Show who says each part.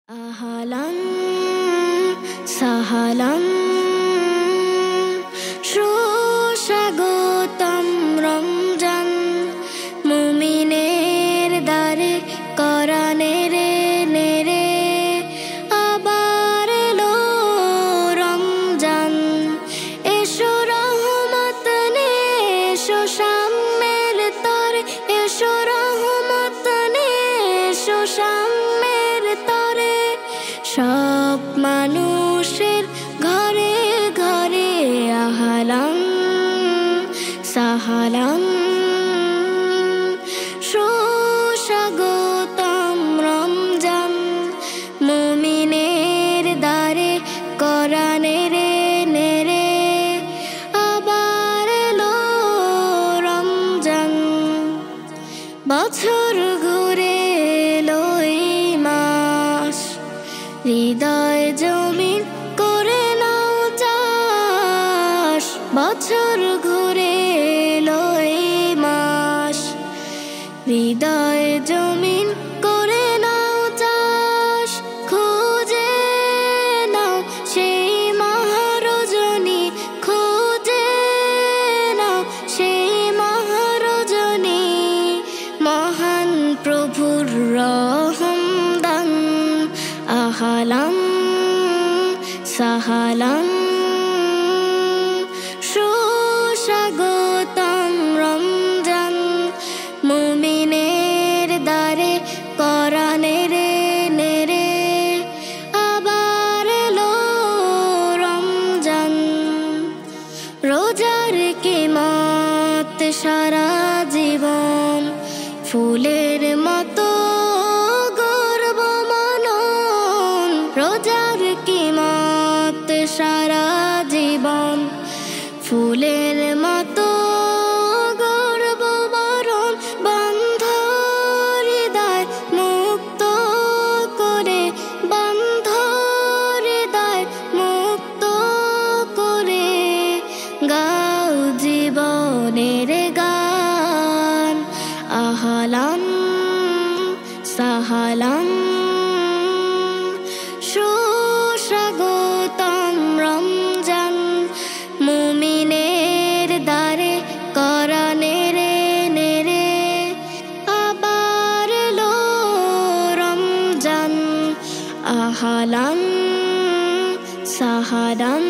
Speaker 1: আহলান সাহলান সুস্বাগতম রমজান মুমিনের দ্বারে কোরআনের নেরে আবার এলো রমজান এসো রহমত নে এসো সাম্যের তরে এসো রহমত নে এসো সাম্যের তরে সব মানুষের ঘরে ঘরে আহলান সাহলান সুস্বাগতম রমজান মুমিনের দ্বারে কোরআনের নেরে আবার এলো রমজান বছর ঘুরে এলো এই মাস হৃদয় জমিন করে নাও চাষ বছর ঘুরে এলো এই মাস হৃদয় জমিন করে নাও চাষ খুঁজে নাও সেই মহারজনী খুঁজে নাও সেই মহারজনী মহান প্রভুর রহমদান আহলান সাহলান সুস্বাগতম রমজান মুমিনের দ্বারে কোরআনের নেরে আবার এলো রমজান রোজার কিমত সারা জীবন ফুলের মতো গর্ব মনন রোজার কিমত সারা জীবন ফুলের মতো গর্ব মরণ বন্ধ হৃদয় মুক্ত করে বন্ধ হৃদয় মুক্ত করে গাও জীবনের গান আহলান সাহলান সুস্বাগতম রমজান মুমিনের দ্বারে কোরআনের নেরে আবার এলো রমজান আহলান সাহলান